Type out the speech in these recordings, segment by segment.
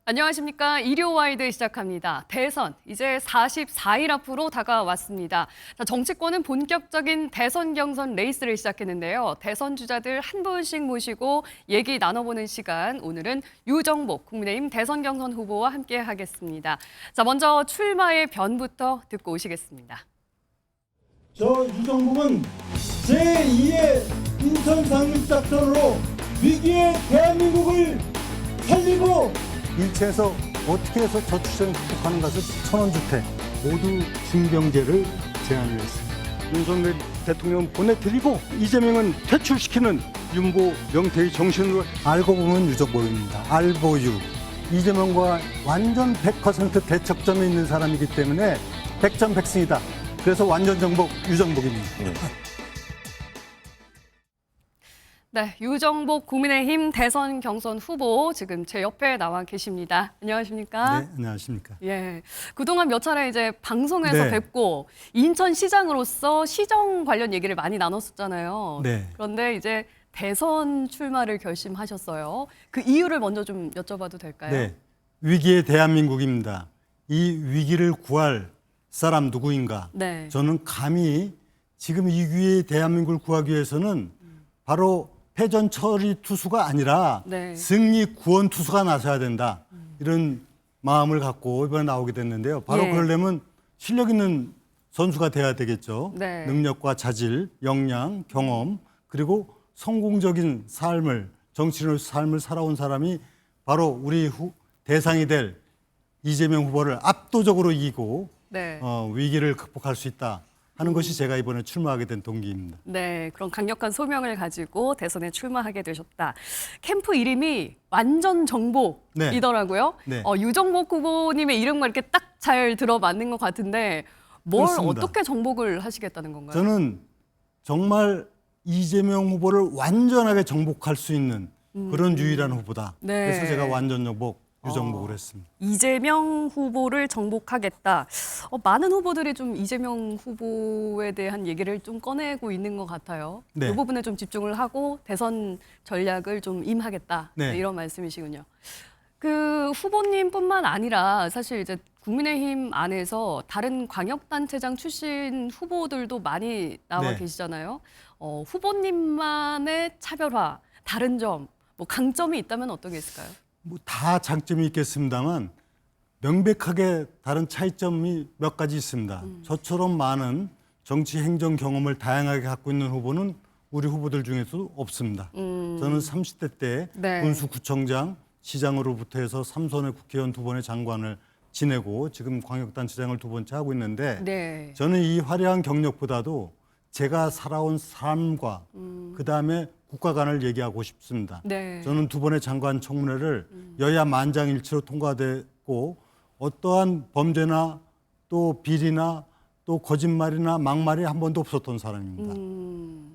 안녕하십니까. 일요와이드 시작합니다. 대선 이제 44일 앞으로 다가왔습니다. 자, 정치권은 본격적인 대선 경선 레이스를 시작했는데요. 대선 주자들 한 분씩 모시고 얘기 나눠보는 시간. 오늘은 유정복 국민의힘 대선 경선 후보와 함께 하겠습니다. 자, 먼저 출마의 변부터 듣고 오시겠습니다. 저 유정복은 제2의 인천 상륙작전으로 위기의 대한민국을 살리고 일체에서 어떻게 해서 저출생을 극복하는 것을 천원주택 모두 중경제를 제안을 했습니다. 윤석열 대통령 보내드리고 이재명은 퇴출시키는 윤보 명태의 정신으로 알고 보면 유정복입니다. 알보유. 이재명과 완전 100% 대척점에 있는 사람이기 때문에 백전백승이다. 그래서 완전 정복 유정복입니다. 네, 유정복 국민의힘 대선 경선 후보 지금 제 옆에 나와 계십니다. 안녕하십니까? 네, 안녕하십니까? 예, 그동안 몇 차례 이제 방송에서 네. 뵙고 인천시장으로서 시정 관련 얘기를 많이 나눴었잖아요. 네. 그런데 이제 대선 출마를 결심하셨어요. 그 이유를 먼저 좀 여쭤봐도 될까요? 네. 위기의 대한민국입니다. 이 위기를 구할 사람 누구인가? 네. 저는 감히 지금 이 위기의 대한민국을 구하기 위해서는 바로 패전 처리 투수가 아니라 네. 승리 구원 투수가 나서야 된다. 이런 마음을 갖고 이번에 나오게 됐는데요. 바로 예. 그러려면 실력 있는 선수가 돼야 되겠죠. 네. 능력과 자질, 역량, 경험, 그리고 성공적인 삶을, 정치인의 삶을 살아온 사람이 바로 우리 대상이 될 이재명 후보를 압도적으로 이기고 네. 위기를 극복할 수 있다 하는 것이 제가 이번에 출마하게 된 동기입니다. 네, 그런 강력한 소명을 가지고 대선에 출마하게 되셨다. 캠프 이름이 완전 정복이더라고요. 네. 유정복 후보님의 이름과 이렇게 딱 잘 들어맞는 것 같은데 뭘 그렇습니다. 어떻게 정복을 하시겠다는 건가요? 저는 정말 이재명 후보를 완전하게 정복할 수 있는 그런 유일한 후보다. 네. 그래서 제가 완전 정복, 유정복을 했습니다. 이재명 후보를 정복하겠다. 많은 후보들이 좀 이재명 후보에 대한 얘기를 좀 꺼내고 있는 것 같아요. 네. 이 부분에 좀 집중을 하고 대선 전략을 좀 임하겠다. 네. 이런 말씀이시군요. 그 후보님뿐만 아니라 사실 이제 국민의힘 안에서 다른 광역단체장 출신 후보들도 많이 나와 네. 계시잖아요. 후보님만의 차별화, 다른 점, 뭐 강점이 있다면 어떤 게 있을까요? 뭐 다 장점이 있겠습니다만 명백하게 다른 차이점이 몇 가지 있습니다. 저처럼 많은 정치 행정 경험을 다양하게 갖고 있는 후보는 우리 후보들 중에서도 없습니다. 저는 30대 때 네. 군수구청장, 시장으로부터 해서 3선의 국회의원 2번의 장관을 지내고 지금 광역단체장을 2번째 하고 있는데 네. 저는 이 화려한 경력보다도 제가 살아온 삶과 그다음에 국가관을 얘기하고 싶습니다. 네. 저는 2번의 장관 청문회를 여야 만장일치로 통과됐고 어떠한 범죄나 또 비리나 또 거짓말이나 막말이 한 번도 없었던 사람입니다.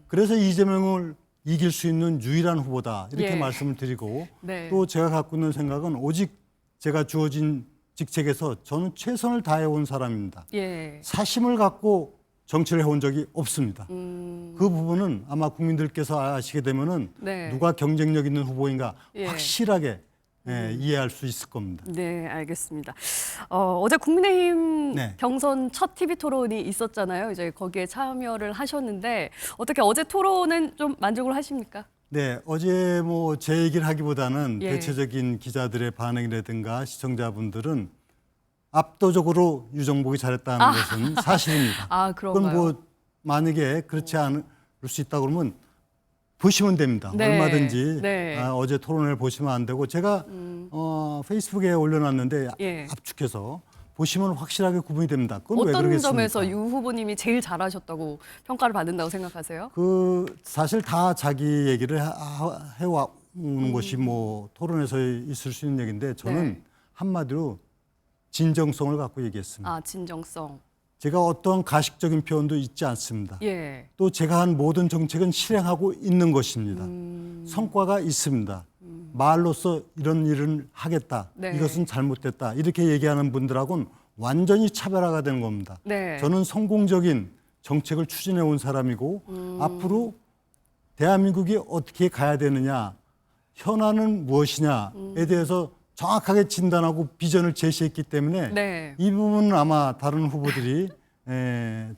그래서 이재명을 이길 수 있는 유일한 후보다 이렇게 예. 말씀을 드리고 네. 또 제가 갖고 있는 생각은 오직 제가 주어진 직책에서 저는 최선을 다해온 사람입니다. 예. 사심을 갖고 정치를 해온 적이 없습니다. 그 부분은 아마 국민들께서 아시게 되면은 네. 누가 경쟁력 있는 후보인가 예. 확실하게 이해할 수 있을 겁니다. 네, 알겠습니다. 어제 국민의힘 네. 경선 첫 TV 토론이 있었잖아요. 이제 거기에 참여를 하셨는데 어떻게 어제 토론은 좀 만족을 하십니까? 네, 어제 뭐 제 얘기를 하기보다는 예. 대체적인 기자들의 반응이라든가 시청자분들은 압도적으로 유정복이 잘했다는 것은 사실입니다. 아, 그건 그런가요? 뭐 만약에 그렇지 않을 수 있다 그러면 보시면 됩니다. 네. 얼마든지 네. 어제 토론을 보시면 안 되고 제가 페이스북에 올려놨는데 예. 압축해서 보시면 확실하게 구분이 됩니다. 그건 왜 어떤 그러겠습니까? 점에서 유 후보님이 제일 잘하셨다고 평가를 받는다고 생각하세요? 그 사실 다 자기 얘기를 해와오는 것이 뭐 토론에서 있을 수 있는 얘기인데 저는 네. 한마디로 진정성을 갖고 얘기했습니다. 아, 진정성. 제가 어떠한 가식적인 표현도 있지 않습니다. 예. 또 제가 한 모든 정책은 실행하고 있는 것입니다. 성과가 있습니다. 말로써 이런 일을 하겠다. 네. 이것은 잘못됐다. 이렇게 얘기하는 분들하고는 완전히 차별화가 되는 겁니다. 네. 저는 성공적인 정책을 추진해 온 사람이고 앞으로 대한민국이 어떻게 가야 되느냐, 현안은 무엇이냐에 대해서 정확하게 진단하고 비전을 제시했기 때문에 네. 이 부분은 아마 다른 후보들이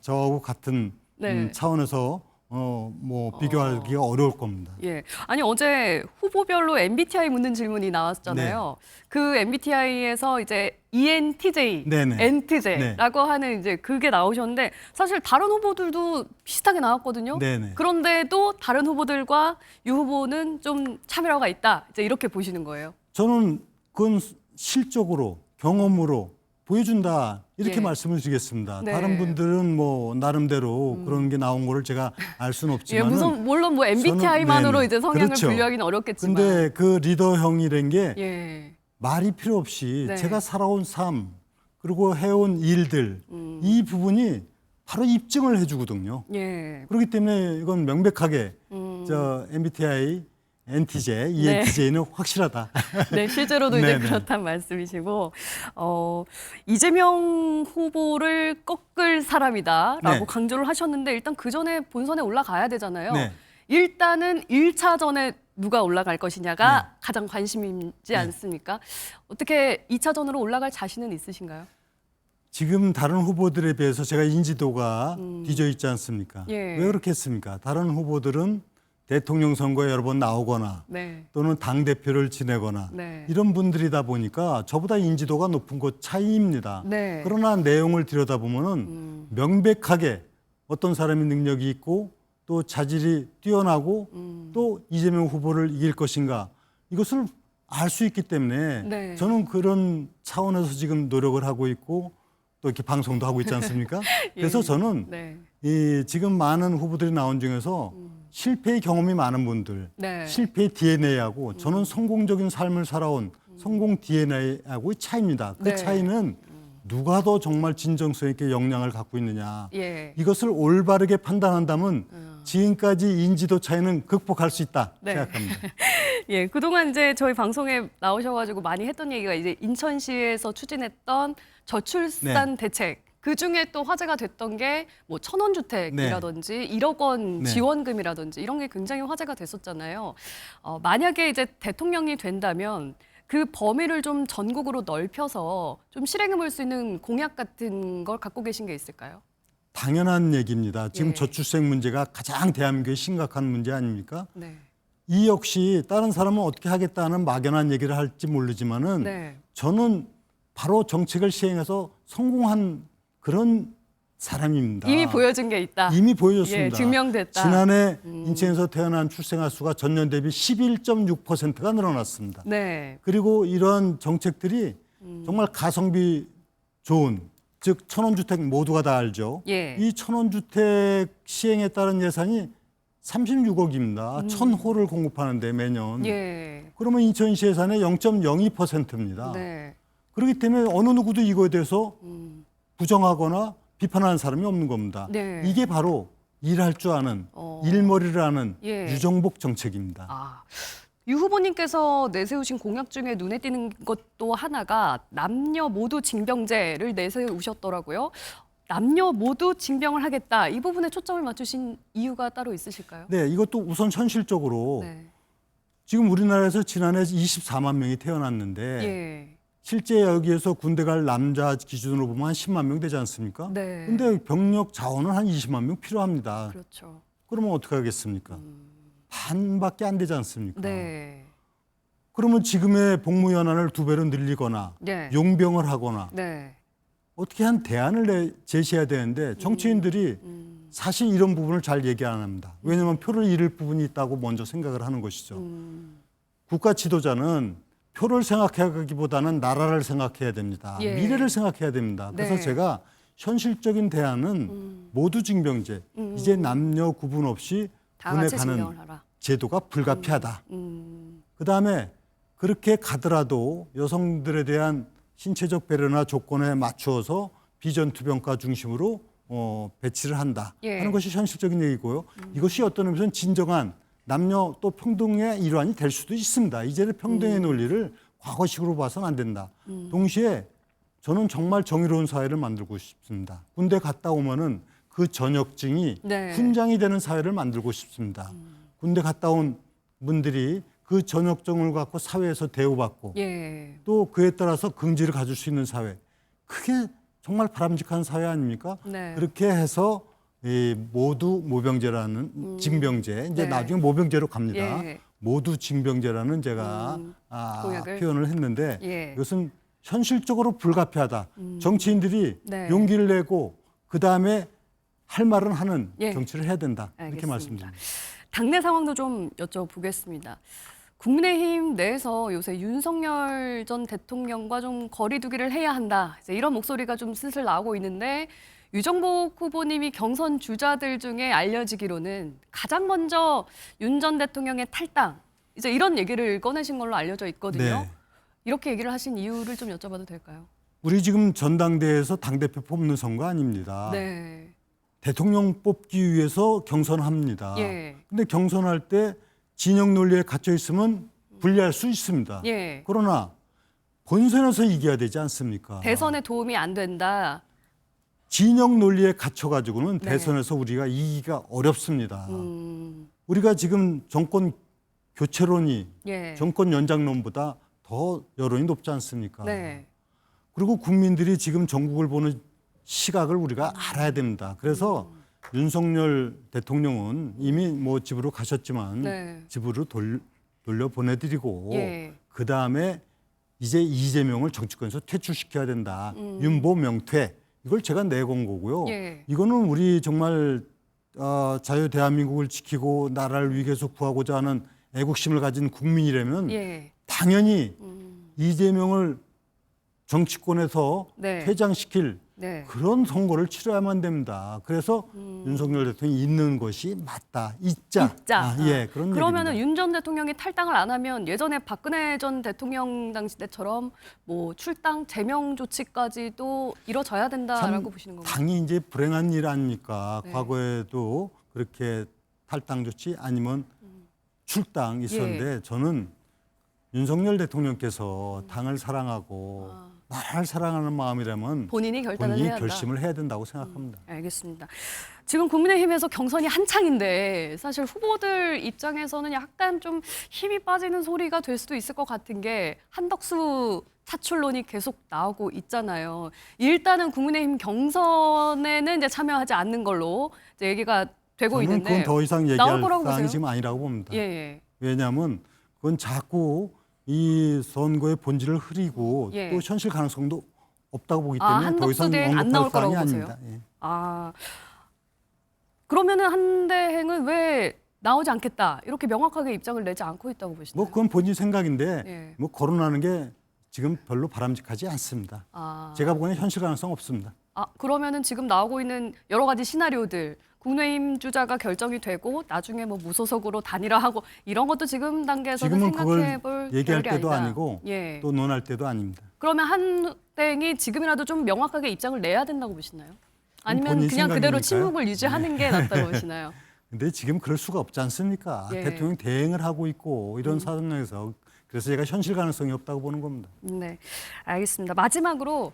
저하고 같은 네. 차원에서 뭐 비교하기가 어려울 겁니다. 예. 아니 어제 후보별로 MBTI 묻는 질문이 나왔잖아요. 그 MBTI에서 이제 ENTJ, 네네. NTJ라고 하는 이제 그게 나오셨는데 사실 다른 후보들도 비슷하게 나왔거든요. 네네. 그런데도 다른 후보들과 유 후보는 좀 차별화가 있다. 이제 이렇게 보시는 거예요. 저는 그건 실적으로 경험으로 보여준다 이렇게 예. 말씀을 드리겠습니다. 네. 다른 분들은 뭐 나름대로 그런 게 나온 거를 제가 알 수는 예, 없지만 물론 뭐 MBTI만으로 네네. 이제 성향을 그렇죠. 분류하기는 어렵겠지만. 근데 그 리더형이란 게 예. 말이 필요 없이 네. 제가 살아온 삶 그리고 해온 일들 이 부분이 바로 입증을 해주거든요. 예. 그렇기 때문에 이건 명백하게 저 MBTI, NTJ, ENTJ는 확실하다. 네, 실제로도 이제 네네. 그렇단 말씀이시고, 이재명 후보를 꺾을 사람이다라고 네. 강조를 하셨는데 일단 그 전에 본선에 올라가야 되잖아요. 네. 일단은 1차전에 누가 올라갈 것이냐가 네. 가장 관심이지 않습니까? 어떻게 2차전으로 올라갈 자신은 있으신가요? 지금 다른 후보들에 비해서 제가 인지도가 뒤져 있지 않습니까? 예. 왜 그렇게 했습니까? 다른 후보들은 대통령 선거에 여러 번 나오거나 네. 또는 당대표를 지내거나 네. 이런 분들이다 보니까 저보다 인지도가 높은 것 차이입니다. 네. 그러나 내용을 들여다보면은 명백하게 어떤 사람이 능력이 있고 또 자질이 뛰어나고 또 이재명 후보를 이길 것인가 이것을 알 수 있기 때문에 네. 저는 그런 차원에서 지금 노력을 하고 있고 또 이렇게 방송도 하고 있지 않습니까? 그래서 저는 네. 이 지금 많은 후보들이 나온 중에서 실패의 경험이 많은 분들, 네. 실패의 DNA하고 저는 성공적인 삶을 살아온 성공 DNA하고의 차이입니다. 그 네. 차이는 누가 더 정말 진정성 있게 역량을 갖고 있느냐. 예. 이것을 올바르게 판단한다면 지금까지 인지도 차이는 극복할 수 있다 네. 생각합니다. 예, 그동안 이제 저희 방송에 나오셔가지고 많이 했던 얘기가 이제 인천시에서 추진했던 저출산 대책. 그 중에 또 화제가 됐던 게 뭐 천원주택이라든지 1억 원 네. 지원금이라든지 이런 게 굉장히 화제가 됐었잖아요. 만약에 이제 대통령이 된다면 그 범위를 좀 전국으로 넓혀서 좀 실행해 볼 수 있는 공약 같은 걸 갖고 계신 게 있을까요? 당연한 얘기입니다. 지금 예. 저출생 문제가 가장 대한민국의 심각한 문제 아닙니까? 네. 이 역시 다른 사람은 어떻게 하겠다는 막연한 얘기를 할지 모르지만은 네. 저는 바로 정책을 시행해서 성공한 그런 사람입니다. 이미 보여준 게 있다. 이미 보여줬습니다. 예, 증명됐다. 지난해 인천에서 태어난 출생아 수가 전년 대비 11.6%가 늘어났습니다. 네. 그리고 이러한 정책들이 정말 가성비 좋은 즉 천원주택 모두가 다 알죠. 예. 이 천원주택 시행에 따른 예산이 36억입니다. 1000호를 공급하는데 매년. 예. 그러면 인천시 예산의 0.02%입니다. 네. 그렇기 때문에 어느 누구도 이거에 대해서 부정하거나 비판하는 사람이 없는 겁니다. 네. 이게 바로 일할 줄 아는 일머리를 아는 예. 유정복 정책입니다. 아, 유 후보님께서 내세우신 공약 중에 눈에 띄는 것도 하나가 남녀 모두 징병제를 내세우셨더라고요. 남녀 모두 징병을 하겠다. 이 부분에 초점을 맞추신 이유가 따로 있으실까요? 네, 이것도 우선 현실적으로 네. 지금 우리나라에서 지난해 24만 명이 태어났는데 예. 실제 여기에서 군대 갈 남자 기준으로 보면 한 10만 명 되지 않습니까? 네. 근데 병력 자원은 한 20만 명 필요합니다. 그렇죠. 그러면 어떻게 하겠습니까? 반밖에 안 되지 않습니까? 네. 그러면 지금의 복무 연한을 2배로 늘리거나 네. 용병을 하거나 네. 어떻게 한 대안을 제시해야 되는데 정치인들이 사실 이런 부분을 잘 얘기 안 합니다. 왜냐하면 표를 잃을 부분이 있다고 먼저 생각을 하는 것이죠. 국가 지도자는 표를 생각하기보다는 나라를 생각해야 됩니다. 예. 미래를 생각해야 됩니다. 그래서 네. 제가 현실적인 대안은 모두 징병제. 이제 남녀 구분 없이 다 군에 같이 가는 징병을 하라. 제도가 불가피하다. 그다음에 그렇게 가더라도 여성들에 대한 신체적 배려나 조건에 맞추어서 비전투병과 중심으로 배치를 한다 예. 하는 것이 현실적인 얘기고요. 이것이 어떤 의미에서는 진정한 남녀 또 평등의 일환이 될 수도 있습니다. 이제는 평등의 논리를 과거식으로 봐서는 안 된다. 동시에 저는 정말 정의로운 사회를 만들고 싶습니다. 군대 갔다 오면은 그 전역증이 네. 훈장이 되는 사회를 만들고 싶습니다. 군대 갔다 온 분들이 그 전역성을 갖고 사회에서 대우받고 예. 또 그에 따라서 긍지를 가질 수 있는 사회. 그게 정말 바람직한 사회 아닙니까? 네. 그렇게 해서 이 모두 모병제라는 징병제 이제 네. 나중에 모병제로 갑니다. 예. 모두 징병제라는 제가 공약을? 표현을 했는데 예. 이것은 현실적으로 불가피하다. 정치인들이 네. 용기를 내고 그 다음에 할 말은 하는 예. 정치를 해야 된다. 이렇게 알겠습니다. 말씀드립니다. 당내 상황도 좀 여쭤보겠습니다. 국민의힘 내에서 요새 윤석열 전 대통령과 좀 거리두기를 해야 한다. 이제 이런 목소리가 좀 슬슬 나오고 있는데 유정복 후보님이 경선 주자들 중에 알려지기로는 가장 먼저 윤 전 대통령의 탈당 이제 이런 얘기를 꺼내신 걸로 알려져 있거든요. 네. 이렇게 얘기를 하신 이유를 좀 여쭤봐도 될까요? 우리 지금 전당대회에서 당대표 뽑는 선거 아닙니다. 네. 대통령 뽑기 위해서 경선합니다. 예. 근데 경선할 때 진영 논리에 갇혀 있으면 불리할 수 있습니다. 예. 그러나 본선에서 이겨야 되지 않습니까? 대선에 도움이 안 된다. 진영 논리에 갇혀 가지고는 네. 대선에서 우리가 이기기가 어렵습니다. 음, 우리가 지금 정권 교체론이 예. 정권 연장론보다 더 여론이 높지 않습니까? 네. 그리고 국민들이 지금 전국을 보는 시각을 우리가 알아야 됩니다. 그래서 윤석열 대통령은 이미 뭐 집으로 가셨지만 네. 집으로 돌려 보내드리고 예. 그 다음에 이제 이재명을 정치권에서 퇴출시켜야 된다. 윤보 명퇴 이걸 제가 내건 거고요. 예. 이거는 우리 정말 자유 대한민국을 지키고 나라를 위기에서 구하고자 하는 애국심을 가진 국민이라면 예. 당연히 이재명을 정치권에서 네. 퇴장시킬 네. 그런 선거를 치러야만 됩니다. 그래서 윤석열 대통령이 있는 것이 맞다. 있자. 있자. 예, 그런 그러면은 얘기입니다. 윤 전 대통령이 탈당을 안 하면 예전에 박근혜 전 대통령 당시 때처럼 뭐 출당 제명 조치까지도 이뤄져야 된다라고 보시는 건가요? 당이 이제 불행한 일 아닙니까? 네. 과거에도 그렇게 탈당 조치 아니면 출당 있었는데 예. 저는 윤석열 대통령께서 당을 사랑하고 나라를 사랑하는 마음이라면 본인이 결단을 본인이 해야 한다. 결심을 해야 된다고 생각합니다. 알겠습니다. 지금 국민의힘에서 경선이 한창인데 사실 후보들 입장에서는 약간 좀 힘이 빠지는 소리가 될 수도 있을 것 같은 게 한덕수 차출론이 계속 나오고 있잖아요. 일단은 국민의힘 경선에는 이제 참여하지 않는 걸로 이제 얘기가 되고 저는 있는데 그건 더 이상 나올 얘기할 거라고 보세요? 사항이 지금 아니라고 봅니다. 예, 예. 왜냐하면 그건 자꾸 이 선거의 본질을 흐리고 예. 또 현실 가능성도 없다고 보기 아, 때문에 더 한덕수 이상 대행 안 언급할 나올 사항이 거라고 보세요? 아닙니다. 예. 아 그러면은 한대행은 왜 나오지 않겠다 이렇게 명확하게 입장을 내지 않고 있다고 보시나요? 뭐 그건 본인 생각인데 예. 뭐 거론하는 게 지금 별로 바람직하지 않습니다. 아, 제가 보기에는 현실 가능성 없습니다. 그러면은 지금 나오고 있는 여러 가지 시나리오들 국민의힘 주자가 결정이 되고 나중에 뭐 무소속으로 단일화하고 이런 것도 지금 단계에서는 지금은 생각해 볼 그걸 얘기할 겨를이 때도 아니다. 아니고 예. 또 논할 때도 아닙니다. 그러면 한대행이 지금이라도 좀 명확하게 입장을 내야 된다고 보시나요? 아니면 본인 그냥 그대로 생각이니까요. 침묵을 유지하는 게 낫다고 보시나요? 근데 지금 그럴 수가 없지 않습니까? 예. 대통령 대행을 하고 있고 이런 상황에서 그래서 제가 현실 가능성이 없다고 보는 겁니다. 네, 알겠습니다. 마지막으로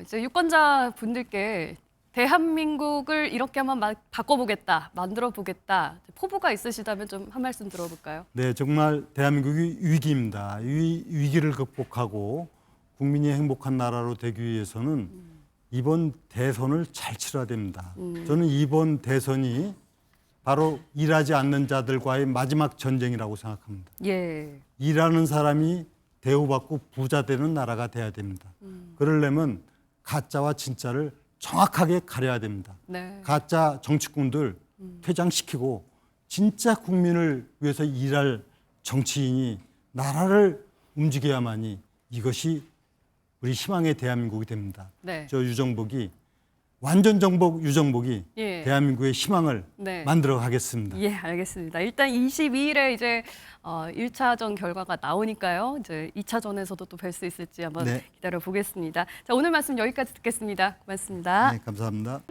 이제 유권자 분들께 대한민국을 이렇게 한번 바꿔보겠다, 만들어보겠다 포부가 있으시다면 좀 한 말씀 들어볼까요? 네, 정말 대한민국이 위기입니다. 이 위기를 극복하고 국민이 행복한 나라로 되기 위해서는 이번 대선을 잘 치러야 됩니다. 저는 이번 대선이 바로 일하지 않는 자들과의 마지막 전쟁이라고 생각합니다. 예, 일하는 사람이 대우받고 부자 되는 나라가 돼야 됩니다. 그러려면 가짜와 진짜를 정확하게 가려야 됩니다. 네, 가짜 정치꾼들 퇴장시키고 진짜 국민을 위해서 일할 정치인이 나라를 움직여야만이 이것이 우리 희망의 대한민국이 됩니다. 네. 저 유정복이 완전 정복 유정복이 예. 대한민국의 희망을 네. 만들어 가겠습니다. 예, 알겠습니다. 일단 22일에 이제 1차전 결과가 나오니까요. 이제 2차전에서도 또 뵐 수 있을지 한번 네. 기다려 보겠습니다. 자, 오늘 말씀 여기까지 듣겠습니다. 고맙습니다. 네, 감사합니다.